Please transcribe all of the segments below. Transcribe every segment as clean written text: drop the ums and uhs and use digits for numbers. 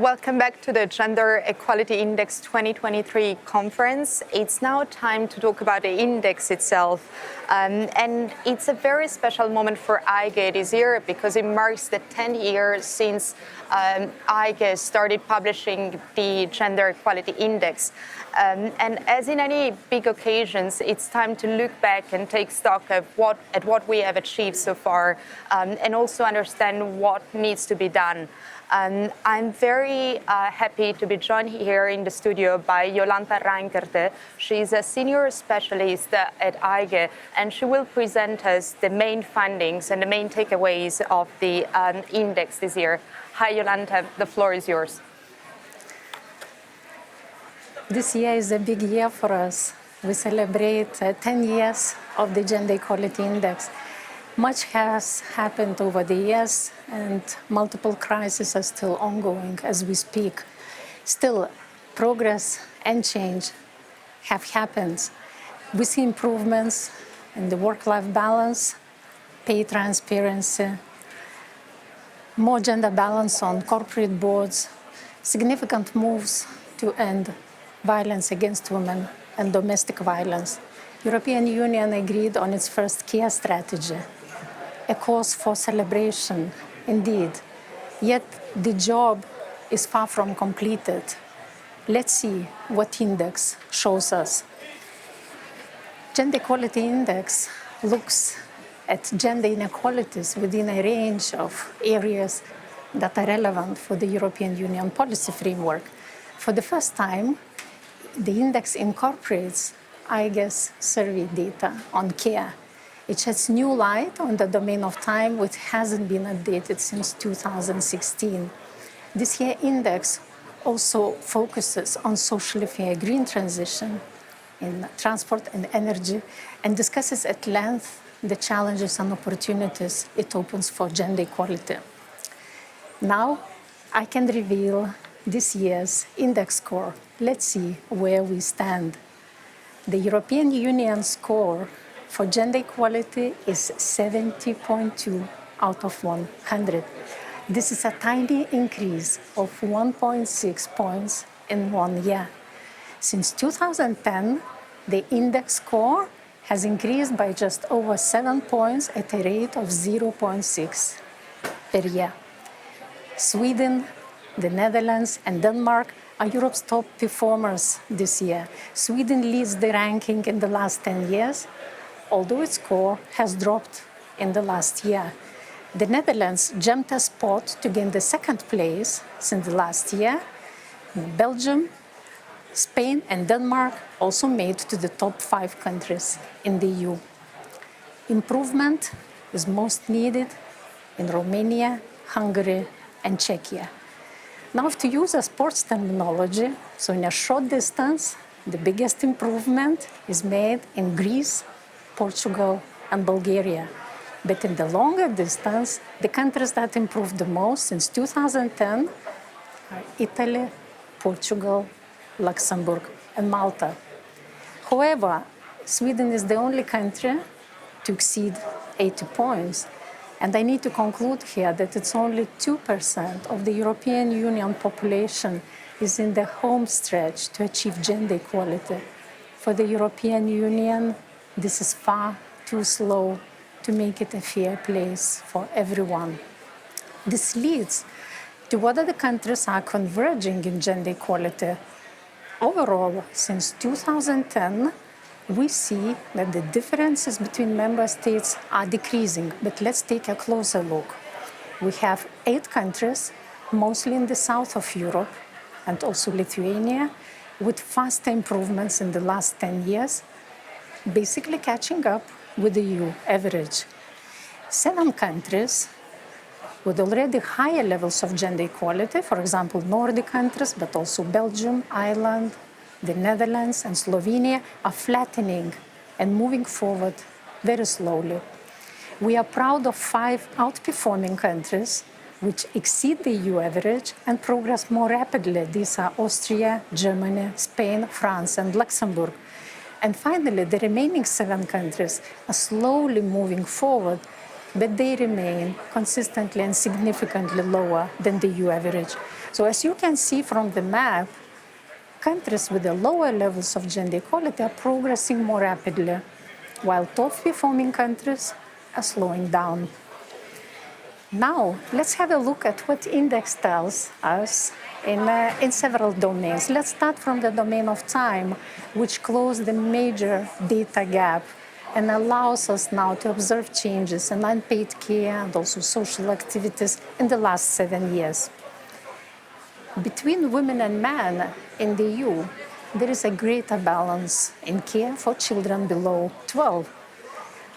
Welcome back to the Gender Equality Index 2023 conference. It's now time to talk about the index itself. And it's a very special moment for EIGE this year because it marks the 10 years since EIGE started publishing the Gender Equality Index. And as in any big occasions, it's time to look back and take stock of what we have achieved so far, and also understand what needs to be done. I'm very happy to be joined here in the studio by Jolanta Reinkerte. She's a senior specialist at EIGE, and she will present us the main findings and the main takeaways of the index this year. Hi, Jolanta, the floor is yours. This year is a big year for us. We celebrate 10 years of the Gender Equality Index. Much has happened over the years, and multiple crises are still ongoing as we speak. Still, progress and change have happened. We see improvements in the work-life balance, pay transparency, more gender balance on corporate boards, significant moves to end violence against women and domestic violence. European Union agreed on its first care strategy, a cause for celebration, indeed. Yet the job is far from completed. Let's see what index shows us. Gender Equality Index looks at gender inequalities within a range of areas that are relevant for the European Union policy framework. For the first time, the index incorporates EIGE's survey data on care. It sheds new light on the domain of time, which hasn't been updated since 2016. This year index also focuses on socially fair green transition in transport and energy, and discusses at length the challenges and opportunities it opens for gender equality. Now, I can reveal this year's index score. Let's see where we stand. The European Union score for gender equality is 70.2 out of 100. This is a tiny increase of 1.6 points in 1 year. Since 2010, the index score has increased by just over 7 points at a rate of 0.6 per year. Sweden, the Netherlands, and Denmark are Europe's top performers this year. Sweden leads the ranking in the last 10 years, although its score has dropped in the last year. The Netherlands jumped a spot to gain the second place since the last year. Belgium, Spain, and Denmark also made to the top 5 countries in the EU. Improvement is most needed in Romania, Hungary, and Czechia. Now, to use a sports terminology, so in a short distance, the biggest improvement is made in Greece, Portugal, and Bulgaria. But in the longer distance, the countries that improved the most since 2010 are Italy, Portugal, Luxembourg, and Malta. However, Sweden is the only country to exceed 80 points. And I need to conclude here that it's only 2% of the European Union population is in the home stretch to achieve gender equality. For the European Union, this is far too slow to make it a fair place for everyone. This leads to whether the countries are converging in gender equality. Overall, since 2010, we see that the differences between member states are decreasing, but let's take a closer look. We have 8 countries, mostly in the south of Europe, and also Lithuania, with faster improvements in the last 10 years, basically catching up with the EU average. 7 countries with already higher levels of gender equality, for example, Nordic countries, but also Belgium, Ireland, the Netherlands, and Slovenia, are flattening and moving forward very slowly. We are proud of 5 outperforming countries which exceed the EU average and progress more rapidly. These are Austria, Germany, Spain, France, and Luxembourg. And finally, the remaining 7 countries are slowly moving forward, but they remain consistently and significantly lower than the EU average. So as you can see from the map, countries with the lower levels of gender equality are progressing more rapidly, while top-performing countries are slowing down. Now, let's have a look at what index tells us in several domains. Let's start from the domain of time, which closed the major data gap and allows us now to observe changes in unpaid care and also social activities in the last 7 years. Between women and men in the EU, there is a greater balance in care for children below 12,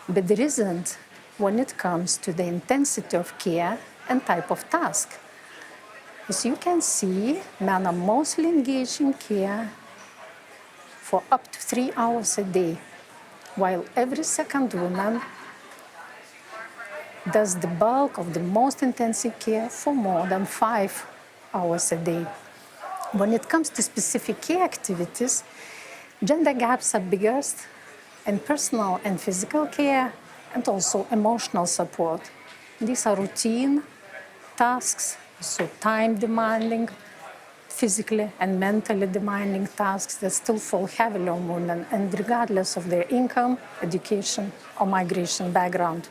but there isn't when it comes to the intensity of care and type of task. As you can see, men are mostly engaged in care for up to 3 hours a day, while every second woman does the bulk of the most intensive care for more than 5 hours a day. When it comes to specific care activities, gender gaps are biggest in personal and physical care and also emotional support. These are routine tasks, so time-demanding, physically and mentally demanding tasks that still fall heavily on women, and regardless of their income, education, or migration background.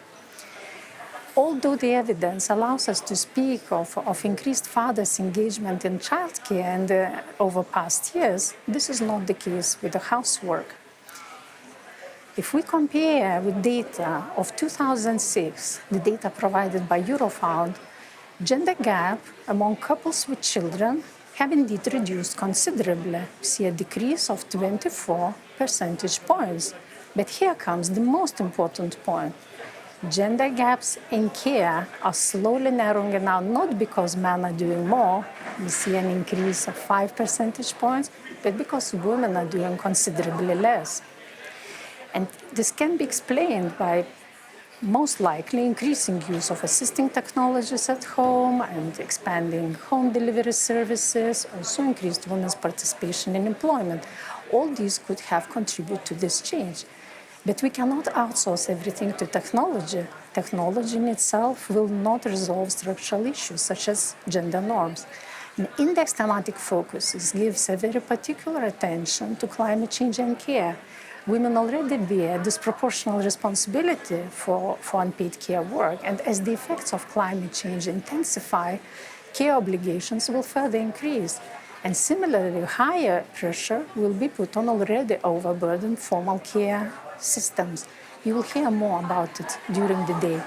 Although the evidence allows us to speak of increased fathers' engagement in childcare over past years, this is not the case with the housework. If we compare with data of 2006, the data provided by Eurofound, gender gap among couples with children have indeed reduced considerably. We see a decrease of 24 percentage points. But here comes the most important point. Gender gaps in care are slowly narrowing now, not because men are doing more, we see an increase of 5 percentage points, but because women are doing considerably less. And this can be explained by most likely increasing use of assisting technologies at home and expanding home delivery services, also increased women's participation in employment. All these could have contributed to this change. But we cannot outsource everything to technology. Technology in itself will not resolve structural issues such as gender norms. An index thematic focus gives a very particular attention to climate change and care. Women already bear disproportional responsibility for unpaid care work, and as the effects of climate change intensify, care obligations will further increase. And similarly, higher pressure will be put on already overburdened formal care systems. You will hear more about it during the day.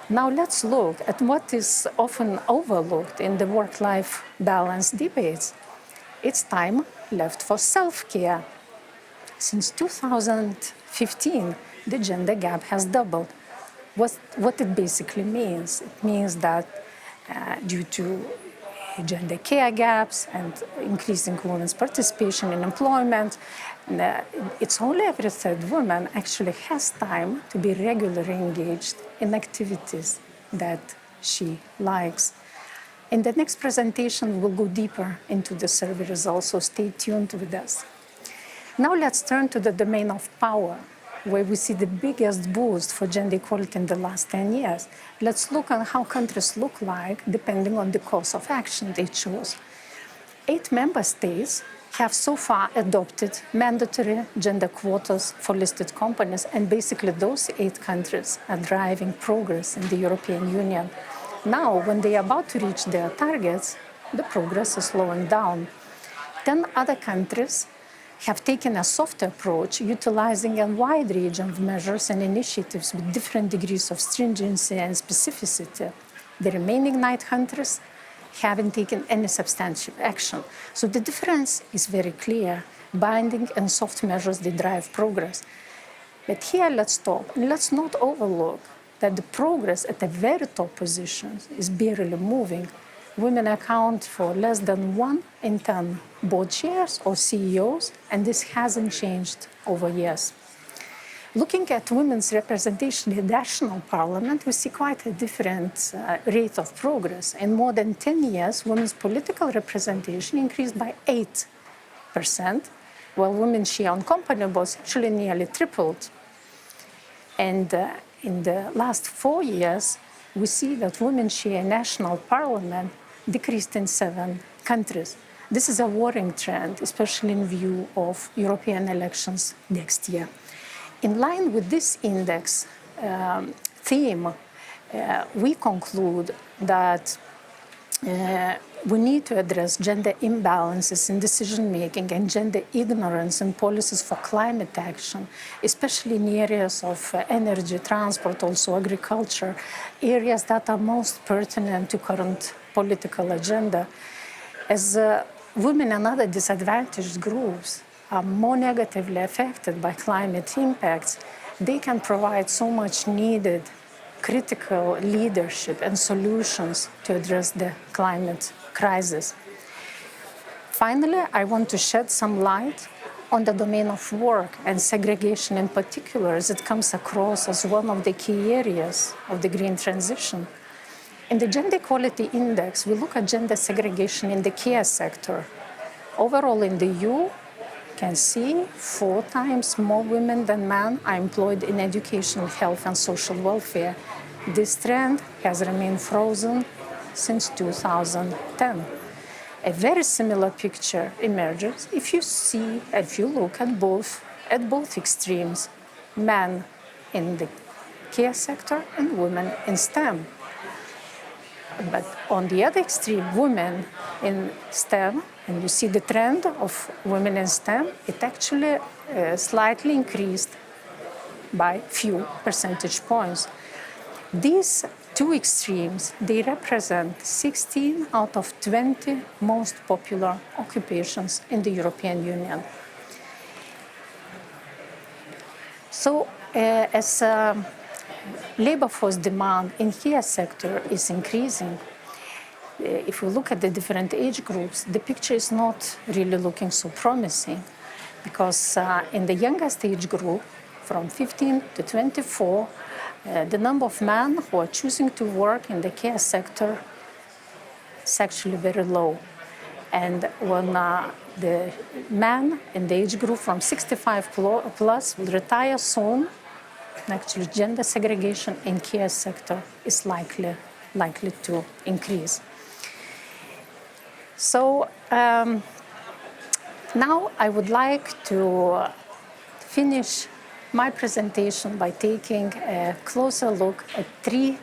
Now let's look at what is often overlooked in the work-life balance debates. It's time left for self-care. Since 2015, the gender gap has doubled. What it basically means, it means that due to gender care gaps and increasing women's participation in employment, it's only every third woman actually has time to be regularly engaged in activities that she likes. In the next presentation, we'll go deeper into the survey results, so stay tuned with us. Now let's turn to the domain of power, where we see the biggest boost for gender equality in the last 10 years. Let's look at how countries look like depending on the course of action they chose. 8 member states have so far adopted mandatory gender quotas for listed companies, and basically those 8 countries are driving progress in the European Union. Now, when they are about to reach their targets, the progress is slowing down. 10 other countries have taken a soft approach, utilizing a wide range of measures and initiatives with different degrees of stringency and specificity. The remaining 9 countries haven't taken any substantial action. So the difference is very clear. Binding and soft measures, they drive progress. But here let's stop, and let's not overlook that the progress at the very top positions is barely moving. Women account for less than 1 in 10 board chairs or CEOs, and this hasn't changed over years. Looking at women's representation in the national parliament, we see quite a different rate of progress. In more than 10 years, women's political representation increased by 8%, while women's share on company boards actually nearly tripled. And in the last 4 years, we see that women's share in national parliament decreased in 7 countries. This is a worrying trend, especially in view of European elections next year. In line with this index theme, we conclude that we need to address gender imbalances in decision-making and gender ignorance in policies for climate action, especially in areas of energy, transport, also agriculture, areas that are most pertinent to current political agenda. As women and other disadvantaged groups are more negatively affected by climate impacts, they can provide so much needed critical leadership and solutions to address the climate crisis. Finally, I want to shed some light on the domain of work and segregation in particular, as it comes across as one of the key areas of the green transition. In the Gender Equality Index, we look at gender segregation in the care sector. Overall in the EU, can see 4 times more women than men are employed in education, health, and social welfare. This trend has remained frozen since 2010. A very similar picture emerges if you look at both extremes, men in the care sector and women in STEM. But on the other extreme, women in STEM, and you see the trend of women in STEM, it actually slightly increased by few percentage points. These 2 extremes, they represent 16 out of 20 most popular occupations in the European Union. So as labor force demand in care sector is increasing, if we look at the different age groups, the picture is not really looking so promising, because in the youngest age group, from 15 to 24, the number of men who are choosing to work in the care sector is actually very low. And when the men in the age group from 65 plus will retire soon, actually gender segregation in care sector is likely to increase. So now I would like to finish my presentation by taking a closer look at 3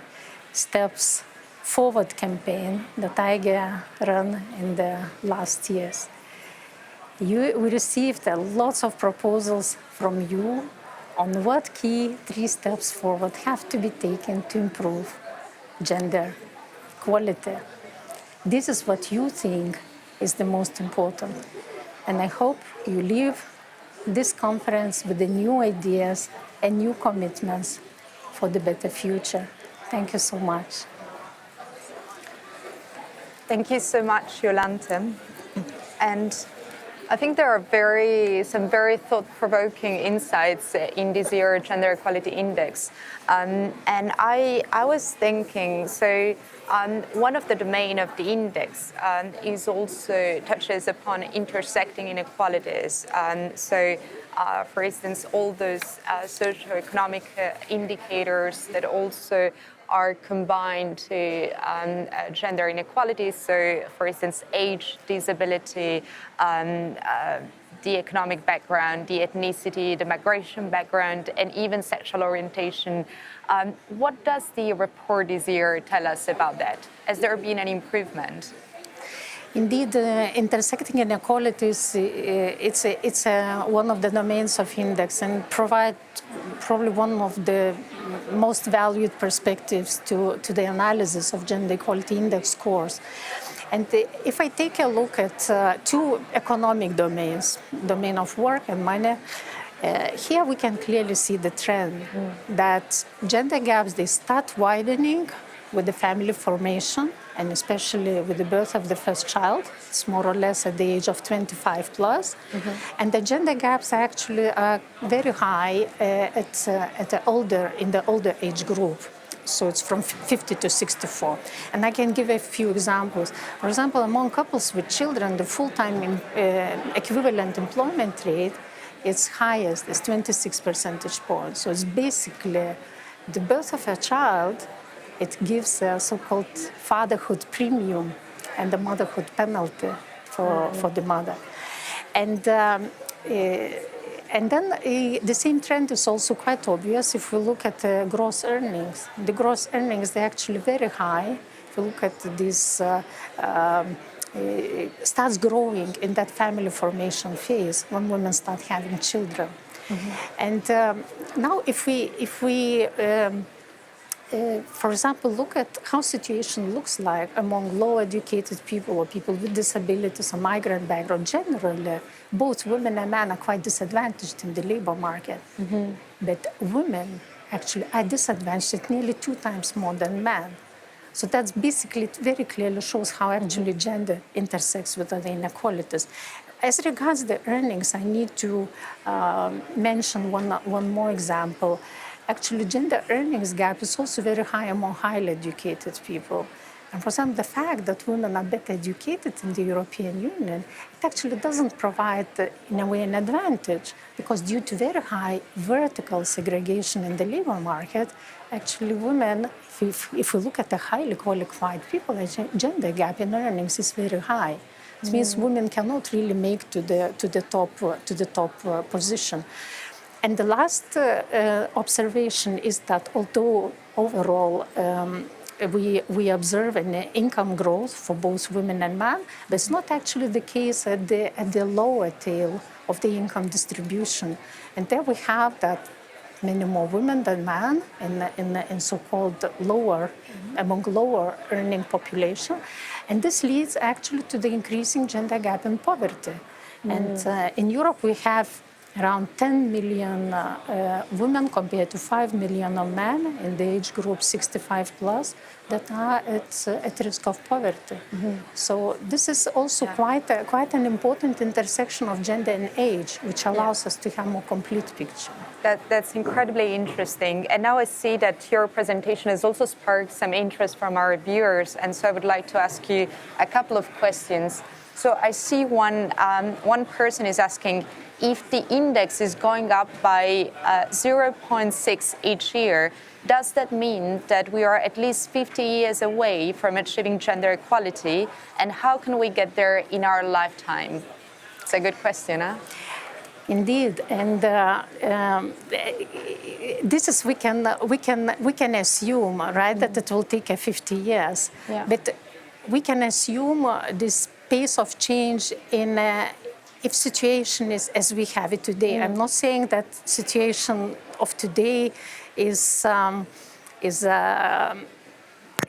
steps forward campaign that EIGE ran in the last years. We received lots of proposals from you on what key 3 steps forward have to be taken to improve gender equality. This is what you think is the most important. And I hope you leave this conference with the new ideas and new commitments for the better future. Thank you so much. Thank you so much, Jolante. And I think there are some very thought-provoking insights in this year's Gender Equality Index. And I was thinking, so one of the domain of the index is also touches upon intersecting inequalities. For instance, all those socioeconomic indicators that also are combined to gender inequalities. So, for instance, age, disability, the economic background, the ethnicity, the migration background, and even sexual orientation. What does the report this year tell us about that? Has there been an improvement? Indeed, intersecting inequalities, it's one of the domains of index and provide probably one of the most valued perspectives to the analysis of gender equality index scores. And if I take a look at 2 economic domains, domain of work and money, here we can clearly see the trend that gender gaps, they start widening with the family formation, and especially with the birth of the first child. It's more or less at the age of 25 plus. And the gender gaps actually are very high in the older age group. So it's from 50 to 64. And I can give a few examples. For example, among couples with children, the full-time equivalent employment rate is highest, is 26 percentage points. So it's basically the birth of a child, it gives a so-called fatherhood premium and the motherhood penalty for the mother. And then the same trend is also quite obvious if we look at gross earnings. The gross earnings, they're actually very high. If you look at this, starts growing in that family formation phase when women start having children. And now if we for example, look at how situation looks like among low-educated people or people with disabilities or migrant background. Generally, both women and men are quite disadvantaged in the labor market. But women actually are disadvantaged nearly 2 times more than men. So that's basically, it very clearly shows how actually gender intersects with other inequalities. As regards the earnings, I need to mention one more example. Actually, gender earnings gap is also very high among highly educated people. And for example, the fact that women are better educated in the European Union, it actually doesn't provide, in a way, an advantage, because due to very high vertical segregation in the labor market, actually women, if we look at the highly qualified people, the gender gap in earnings is very high. It means women cannot really make to the top position. And the last observation is that although overall we observe an income growth for both women and men, that's not actually the case at the lower tail of the income distribution. And there we have that many more women than men in so-called among lower earning population. And this leads actually to the increasing gender gap in poverty. And in Europe we have around 10 million women compared to 5 million of men in the age group 65 plus that are at risk of poverty. So this is also quite an important intersection of gender and age, which allows us to have a more complete picture. That's incredibly interesting. And now I see that your presentation has also sparked some interest from our viewers. And so I would like to ask you a couple of questions. So I see one person is asking, if the index is going up by 0.6 each year, does that mean that we are at least 50 years away from achieving gender equality? And how can we get there in our lifetime? It's a good question, huh? Indeed, and this is we can assume, right, that it will take 50 years, but we can assume this pace of change in if situation is as we have it today. I'm not saying that situation of today is a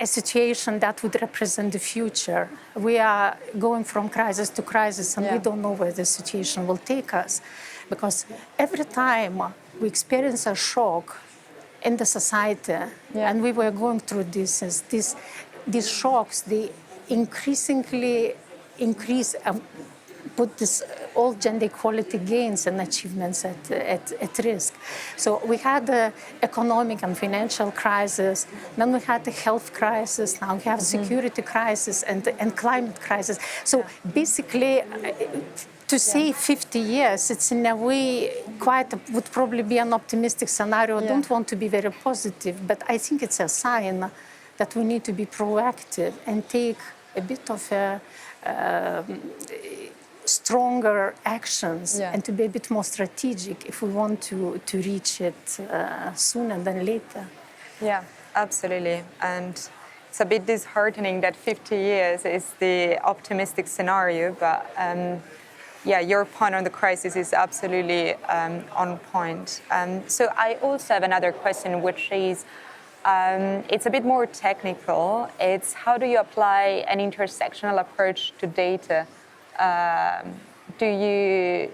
situation that would represent the future. We are going from crisis to crisis, and we don't know where the situation will take us, because every time we experience a shock in the society, and we were going through these shocks, they increasingly increase, put this all gender equality gains and achievements at risk. So we had the economic and financial crisis, then we had the health crisis, now we have security crisis and climate crisis. So basically, to say 50 years, it's in a way would probably be an optimistic scenario. I don't want to be very positive, but I think it's a sign that we need to be proactive and take a bit of a stronger actions and to be a bit more strategic if we want to reach it sooner than later. Yeah, absolutely. And it's a bit disheartening that 50 years is the optimistic scenario, but your point on the crisis is absolutely on point. So I also have another question, which is, it's a bit more technical. It's how do you apply an intersectional approach to data? Do you,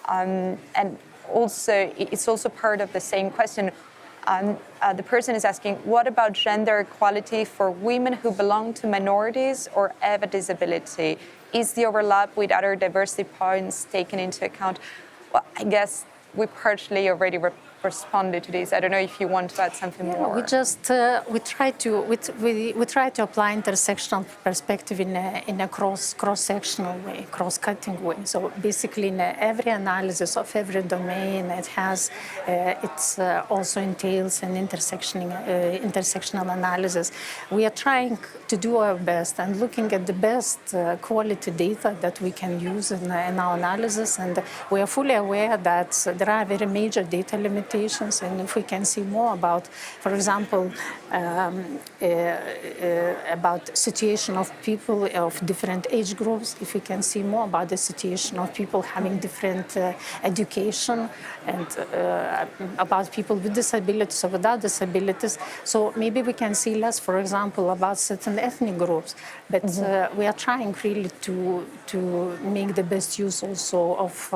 and also, it's also part of the same question. The person is asking, what about gender equality for women who belong to minorities or have a disability? Is the overlap with other diversity points taken into account? Well, I guess we partially already responded to this. I don't know if you want to add something more. We try to apply intersectional perspective in a cross-sectional way, cross-cutting way. So basically, in every analysis of every domain, it also entails an intersectional analysis. We are trying to do our best and looking at the best quality data that we can use in our analysis, and we are fully aware that there are very major data limitations, and if we can see more about, for example, about situation of people of different age groups, if we can see more about the situation of people having different education, and about people with disabilities or without disabilities. So maybe we can see less, for example, about certain ethnic groups, but we are trying really to make the best use also of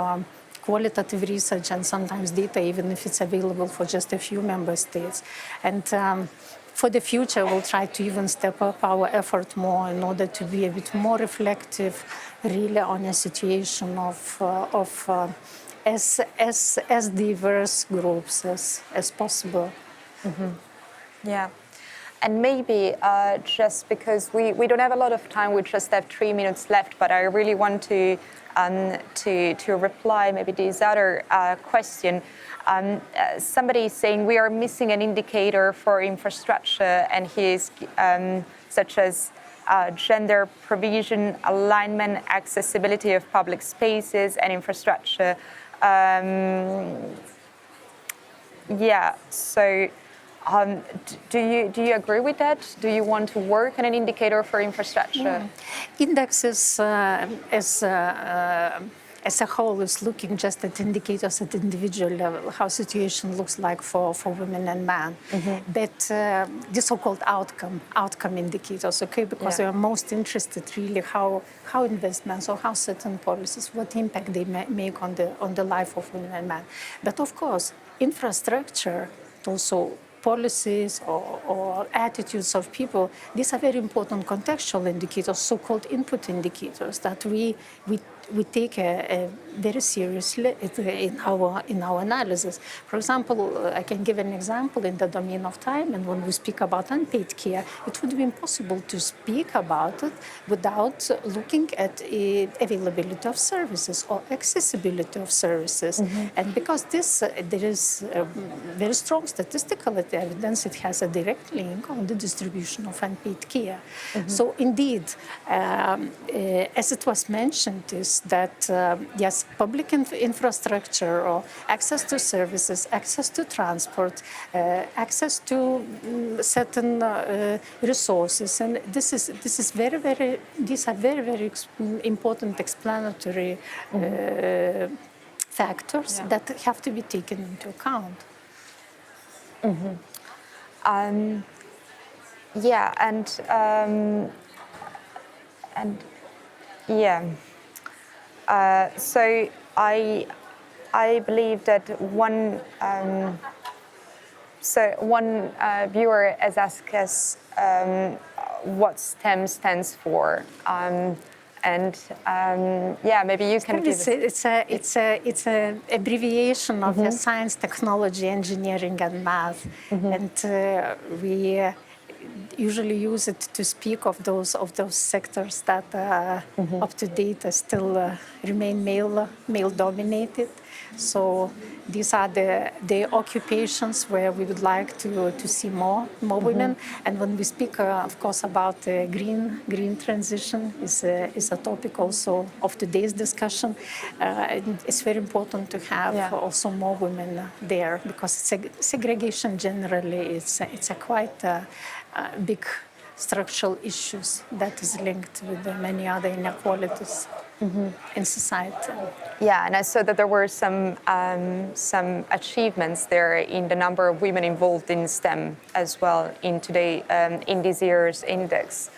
qualitative research and sometimes data, even if it's available for just a few member states. And for the future, we'll try to even step up our effort more in order to be a bit more reflective, really, on a situation of as diverse groups as possible. Yeah. And maybe just because we don't have a lot of time, we just have 3 minutes left, but I really want to reply maybe this other question. Somebody is saying we are missing an indicator for infrastructure, and such as gender provision, alignment, accessibility of public spaces and infrastructure. So do you agree with that? Do you want to work on an indicator for infrastructure? Indexes as a whole is looking just at indicators at individual level, how situation looks like for women and men. But the so-called outcome indicators, okay, because we are most interested really how investments or how certain policies, what impact they make on the life of women and men. But of course, infrastructure, also policies or attitudes of people, these are very important contextual indicators, so-called input indicators that we take very seriously in our analysis. For example, I can give an example in the domain of time, and when we speak about unpaid care, it would be impossible to speak about it without looking at availability of services or accessibility of services. And because there is very strong statistical evidence, it has a direct link on the distribution of unpaid care. So indeed, as it was mentioned, is that yes, public infrastructure or access to services, access to transport, access to certain resources, and these are very important explanatory factors that have to be taken into account. So I believe that one viewer has asked us what STEM stands for, maybe you can give it's an abbreviation of science, technology, engineering, and math, and we usually use it to speak of those sectors that up to date still remain male dominated. So these are the occupations where we would like to see more women. And when we speak, of course, about green transition is a topic also of today's discussion. It's very important to have also more women there, because segregation generally it's a quite big structural issues that is linked with many other inequalities in society. Yeah, and I saw that there were some achievements there in the number of women involved in STEM as well in this year's index.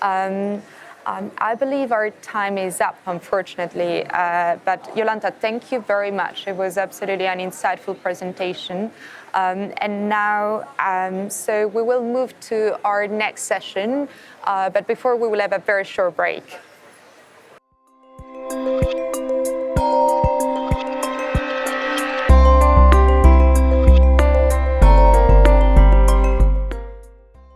I believe our time is up, unfortunately, but Jolanta, thank you very much. It was absolutely an insightful presentation. And now, so we will move to our next session, but before we will have a very short break.